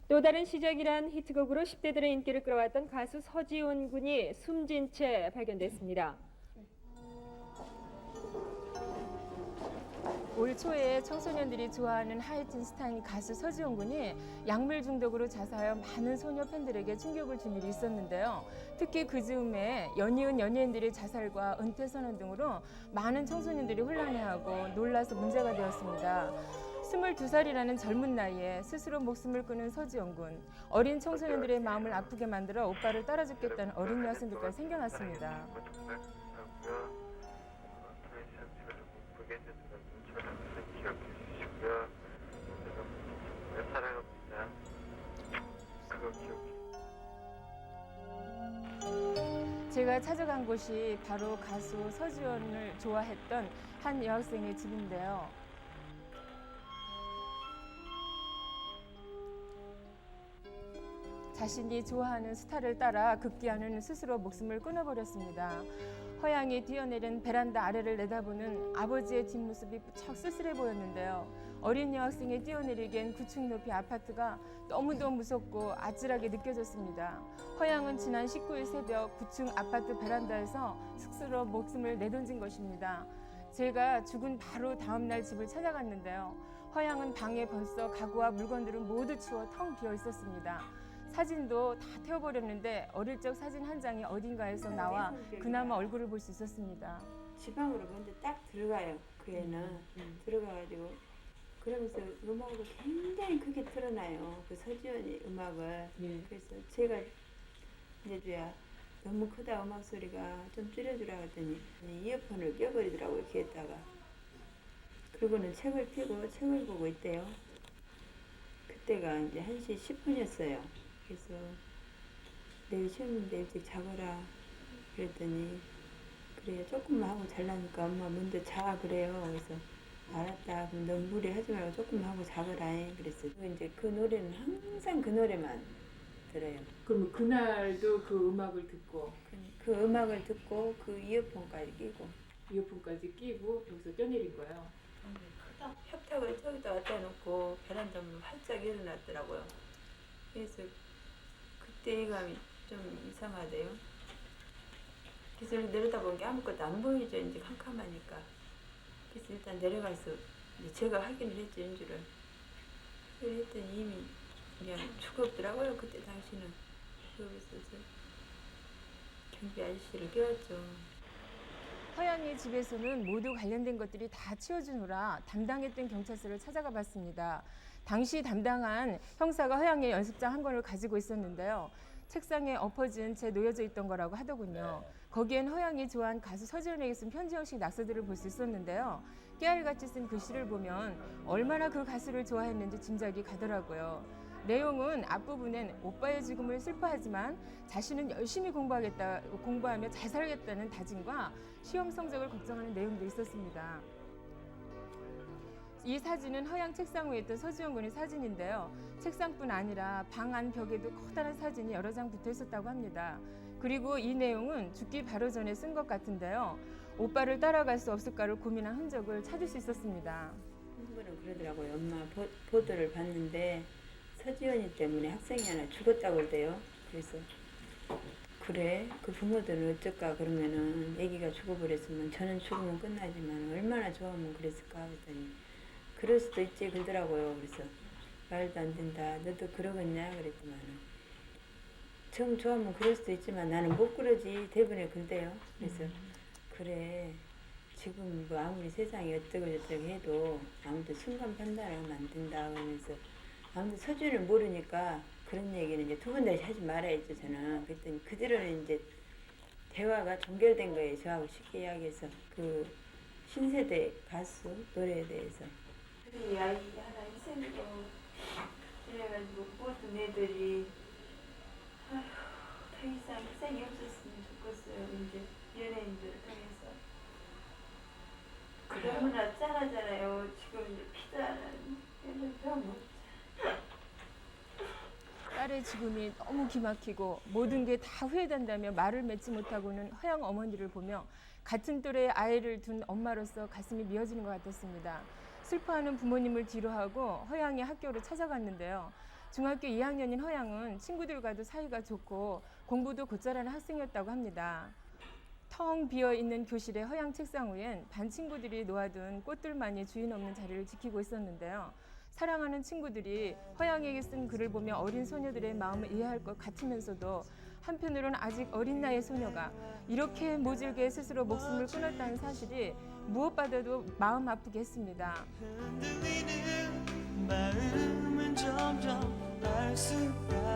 또 다른 시작이란 히트곡으로 10대들의 인기를 끌어왔던 가수 서지훈 군이 숨진 채 발견됐습니다. 올 초에 청소년들이 좋아하는 하이틴 스타인 가수 서지훈 군이 약물 중독으로 자살하여 많은 소녀 팬들에게 충격을 준 일이 있었는데요. 특히 그 즈음에 연이은 연예인들의 자살과 은퇴 선언 등으로 많은 청소년들이 혼란해하고 놀라서 문제가 되었습니다. 22살이라는 젊은 나이에 스스로 목숨을 끊은 서지훈 군. 어린 청소년들의 마음을 아프게 만들어 오빠를 따라 죽겠다는 어린 여학생들까지 생겨났습니다. 제가 찾아간 곳이 바로 가수 서지훈을 좋아했던 한 여학생의 집인데요. 자신이 좋아하는 스타를 따라 급기야는 스스로 목숨을 끊어버렸습니다. 허양이 뛰어내린 베란다 아래를 내다보는 아버지의 뒷모습이 무척 쓸쓸해 보였는데요. 어린 여학생이 뛰어내리기엔 9층 높이 아파트가 너무도 무섭고 아찔하게 느껴졌습니다. 허양은 지난 19일 새벽 9층 아파트 베란다에서 스스로 목숨을 내던진 것입니다. 제가 죽은 바로 다음날 집을 찾아갔는데요. 허양은 방에 벌써 가구와 물건들은 모두 치워 텅 비어 있었습니다. 사진도 다 태워버렸는데 어릴 적 사진 한 장이 어딘가에서 나와 그나마 얼굴을 볼 수 있었습니다. 지방으로 먼저 딱 들어가요. 그 애는 들어가가지고 그러면서 음악을 굉장히 크게 틀어놔요. 그 서지훈이 음악을. 그래서 제가 이제야 너무 크다 음악 소리가 좀 줄여주라 했더니 이어폰을 껴버리더라고요. 귀에다가. 그리고는 책을 펴고 책을 보고 있대요. 그때가 이제 1시 10분이었어요. 그래서 내일 시험인데 일찍 자거라 그랬더니 그래 조금만 하고 잘라니까 엄마 먼저 자 그래요. 그래서 알았다. 그럼 너무 무리하지 말고 조금만 하고 자거라. 그랬어요. 이제 그 노래는 항상 그 노래만 들어요. 그럼 그날도 그 음악을 듣고 그 음악을 듣고 그 이어폰까지 끼고 이어폰까지 끼고 여기서 뛰어내린 거예요. 협탁을 저기다 갖다 놓고 베란다 문을 활짝 열어놨더라고요. 그래서 그때 예감이 좀 이상하대요. 그래서 내려다본 게 아무것도 안 보이죠. 이제 캄캄하니까. 그래서 일단 내려가서 이제 제가 확인을 했죠. 인주를. 그랬더니 이미 그냥 죽었더라고요. 그때 당시는. 그래서 경비 아저씨를 깨웠죠. 허양의 집에서는 모두 관련된 것들이 다 치워주느라 담당했던 경찰서를 찾아가 봤습니다. 당시 담당한 형사가 허양의 연습장 한 권을 가지고 있었는데요. 책상에 엎어진 채 놓여져 있던 거라고 하더군요. 거기엔 허양이 좋아한 가수 서지훈에게 쓴 편지 형식 낙서들을 볼 수 있었는데요. 깨알같이 쓴 글씨를 보면 얼마나 그 가수를 좋아했는지 짐작이 가더라고요. 내용은 앞부분엔 오빠의 죽음을 슬퍼하지만 자신은 열심히 공부하며 잘 살겠다는 다짐과 시험 성적을 걱정하는 내용도 있었습니다. 이 사진은 허양 책상 위에 있던 서지훈 군의 사진인데요. 책상뿐 아니라 방 안 벽에도 커다란 사진이 여러 장 붙어 있었다고 합니다. 그리고 이 내용은 죽기 바로 전에 쓴 것 같은데요. 오빠를 따라갈 수 없을까를 고민한 흔적을 찾을 수 있었습니다. 한 분은 그러더라고요. 엄마 보도를 봤는데 서지훈이 때문에 학생이 하나 죽었다고 그러대요. 그래서 그래? 그 부모들은 어쩔까? 그러면은 애기가 죽어버렸으면 저는 죽으면 끝나지만 얼마나 좋아하면 그랬을까? 그랬더니 그럴 수도 있지 그러더라고요. 그래서 말도 안 된다. 너도 그러겠냐? 그랬더만은 처음 좋아하면 그럴 수도 있지만 나는 못 그러지. 대부분에 그러대요. 그래서 그래 지금 뭐 아무리 세상이 어쩌고 저쩌고 해도 아무도 순간 판단을 하면 안 된다. 그러면서 아무도 서준을 모르니까 그런 얘기는 이제 두 번 다시 하지 말아야죠. 저는 그랬더니 그대로는 이제 대화가 종결된 거예요. 저하고 쉽게 이야기해서 그 신세대 가수 노래에 대해서 이 아이 하나 희생도 그래가지고 모든 애들이 아휴 더 이상 희생이 없었으면 좋겠어요. 이제 연예인들을 통해서 너무나 짠하잖아요. 지금 이제 피도 안 하는 애들 너무 딸의 죽음이 너무 기막히고 모든 게 다 후회된다며 말을 맺지 못하고는 허양 어머니를 보며 같은 또래의 아이를 둔 엄마로서 가슴이 미어지는 것 같았습니다. 슬퍼하는 부모님을 뒤로하고 허양의 학교를 찾아갔는데요. 중학교 2학년인 허양은 친구들과도 사이가 좋고 공부도 곧잘하는 학생이었다고 합니다. 텅 비어있는 교실의 허양 책상 위엔 반 친구들이 놓아둔 꽃들만이 주인 없는 자리를 지키고 있었는데요. 사랑하는 친구들이 허양에게 쓴 글을 보며 어린 소녀들의 마음을 이해할 것 같으면서도 한편으로는 아직 어린 나이의 소녀가 이렇게 모질게 스스로 목숨을 끊었다는 사실이 무엇보다도 마음 아프게 했습니다. 흔들리는 마음은 점점 알 수가